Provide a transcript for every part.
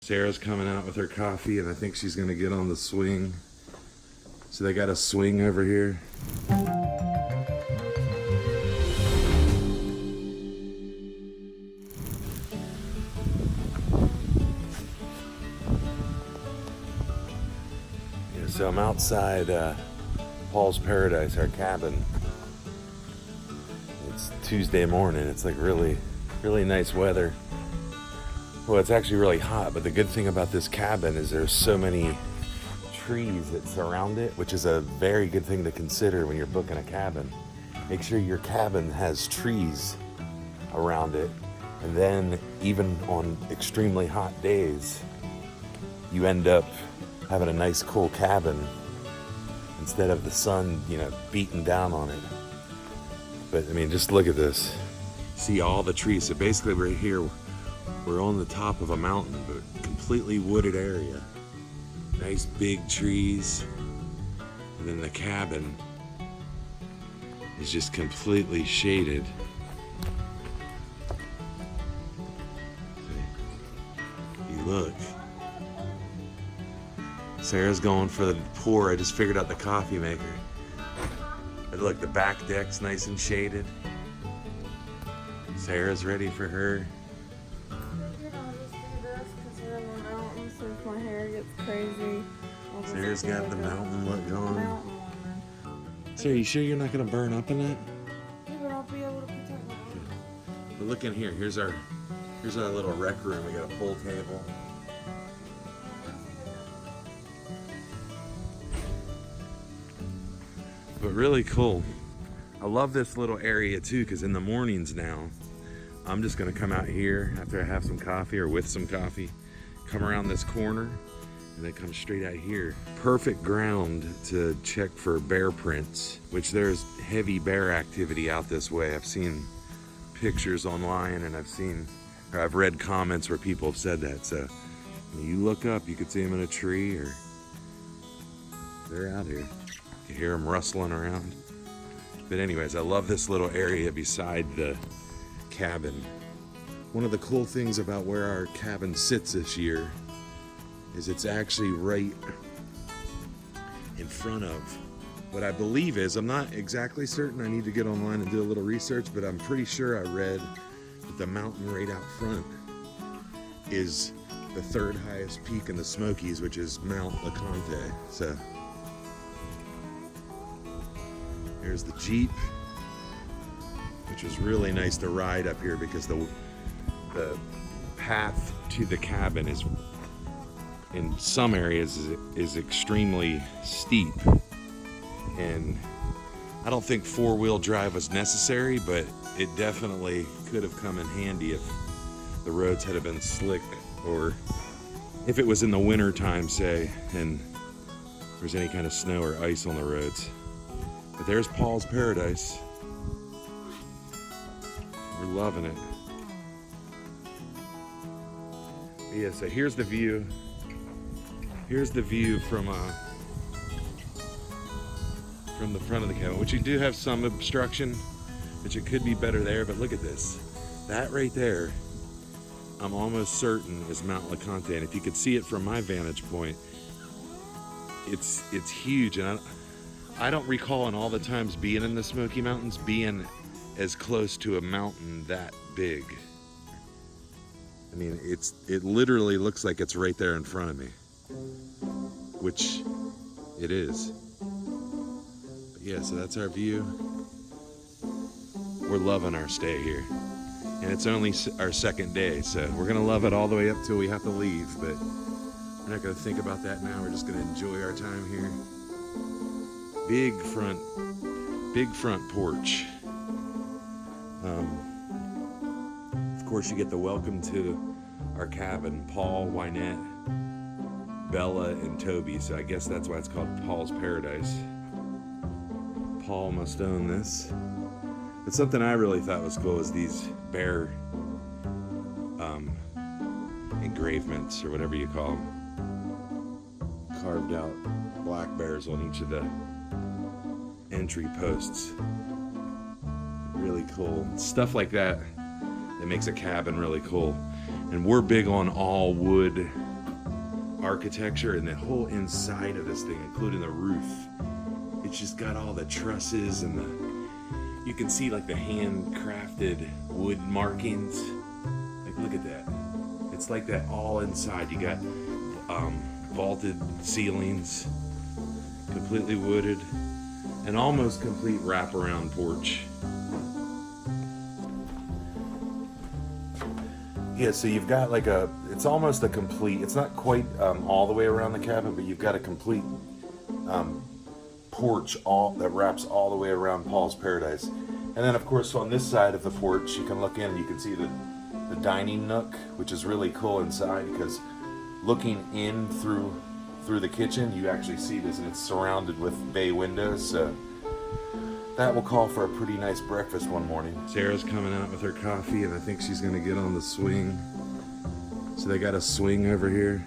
Sarah's coming out with her coffee, and I think she's gonna get on the swing. So they got a swing over here. Yeah, so I'm outside Paul's Paradise, our cabin. It's Tuesday morning. It's like really nice weather. Well, it's actually really hot, but the good thing about this cabin is there's so many trees that surround it, which is a very good thing to consider when you're booking a cabin. Make sure your cabin has trees around it, and then even on extremely hot days, you end up having a nice cool cabin instead of the sun, beating down on it. But I mean, just look at this. See all the trees. So basically right here, we're on the top of a mountain, but completely wooded area. Nice big trees. And then the cabin is just completely shaded. You look. Sarah's going for the pour. I just figured out the coffee maker. And look, the back deck's nice and shaded. Sarah's ready for her. My hair gets crazy. Sarah's got the mountain look going. Sarah, you sure you're not going to burn up in that? Yeah, but I'll be able to protect my arm. But look in here. Here's our little rec room. We got a pool table. But really cool. I love this little area too, because in the mornings now, I'm just going to come out here after I have some coffee or with some coffee. Come around this corner and then come straight out here. Perfect ground to check for bear prints, which there's heavy bear activity out this way. I've seen pictures online, and I've read comments where people have said that. So when you look up, you could see them in a tree, or they're out here. You hear them rustling around. But anyways, I love this little area beside the cabin. One of the cool things about where our cabin sits this year is it's actually right in front of what I believe is, I'm not exactly certain, I need to get online and do a little research, but I'm pretty sure I read that the mountain right out front is the third highest peak in the Smokies, which is Mount LeConte. So there's the Jeep, which is really nice to ride up here because the path to the cabin is, in some areas, is extremely steep, and I don't think four-wheel drive was necessary, but it definitely could have come in handy if the roads had been slick, or if it was in the winter time, say, and there's any kind of snow or ice on the roads. But there's Paul's Paradise. We're loving it. Yeah, so here's the view. Here's the view from the front of the cabin, which you do have some obstruction, which it could be better there, but look at this. That right there, I'm almost certain is Mount LeConte, and if you could see it from my vantage point, it's huge, and I don't recall in all the times being in the Smoky Mountains being as close to a mountain that big. I mean, it literally looks like it's right there in front of me, which it is. But yeah, so that's our view. We're loving our stay here. And it's only our second day, so we're gonna love it all the way up till we have to leave, but we're not gonna think about that now. We're just gonna enjoy our time here. Big front porch. Of course, you get the welcome to our cabin, Paul, Wynette, Bella, and Toby. So I guess that's why it's called Paul's Paradise. Paul must own this. But something I really thought was cool is these bear engravements, or whatever you call them. Carved out black bears on each of the entry posts. Really cool. Stuff like that makes a cabin really cool. And we're big on all wood architecture, and the whole inside of this thing, including the roof. It's just got all the trusses and you can see like the handcrafted wood markings. Like, look at that. It's like that all inside. You got vaulted ceilings, completely wooded, an almost complete wraparound porch. Yeah, so you've got like it's almost a complete, it's not quite all the way around the cabin, but you've got a complete porch that wraps all the way around Paul's Paradise. And then of course on this side of the porch, you can look in and you can see the dining nook, which is really cool inside, because looking in through the kitchen, you actually see this, and it's surrounded with bay windows, so that will call for a pretty nice breakfast one morning. Sarah's coming out with her coffee, and I think she's gonna get on the swing. So they got a swing over here.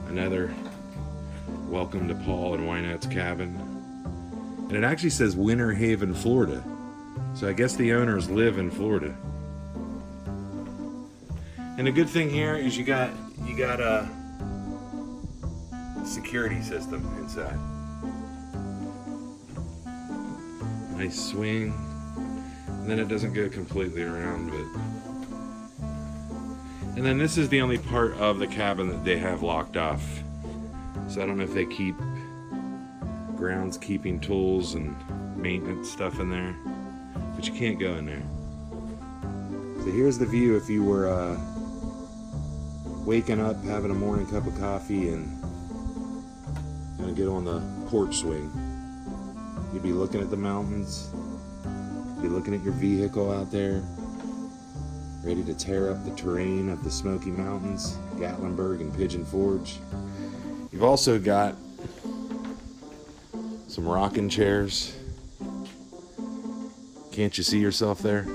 Another welcome to Paul and Wynette's cabin. And it actually says Winter Haven, Florida. So I guess the owners live in Florida. And the good thing here is you got a security system inside. Nice swing. And then it doesn't go completely around, but... And then this is the only part of the cabin that they have locked off. So I don't know if they keep groundskeeping tools and maintenance stuff in there, but you can't go in there. So here's the view if you were waking up, having a morning cup of coffee, and gonna get on the porch swing. You'd be looking at the mountains, be looking at your vehicle out there, ready to tear up the terrain of the Smoky Mountains, Gatlinburg and Pigeon Forge. You've also got some rocking chairs. Can't you see yourself there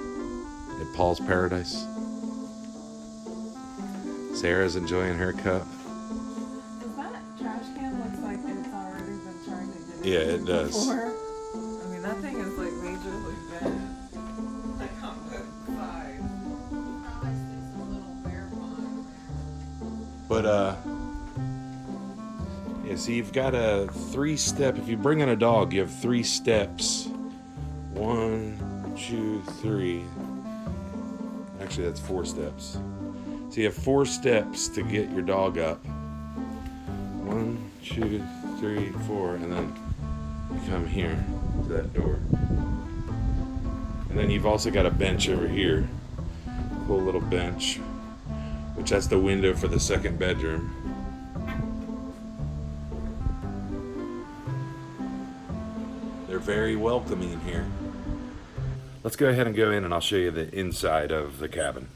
at Paul's Paradise? Sarah's enjoying her cup. Does that trash can looks like it's already been trying to get Yeah, it does. before? I mean, that thing is like majorly bad. Like on the side. Probably sticks a little bear pond there. But yeah, so you've got a 3-step. If you bring in a dog, you have 3 steps. 1, 2, 3. Actually, that's 4 steps. So you have 4 steps to get your dog up. 1, 2, 3, 4, and then you come here to that door. And then you've also got a bench over here. Cool little bench, which that's the window for the second bedroom. They're very welcoming here. Let's go ahead and go in and I'll show you the inside of the cabin.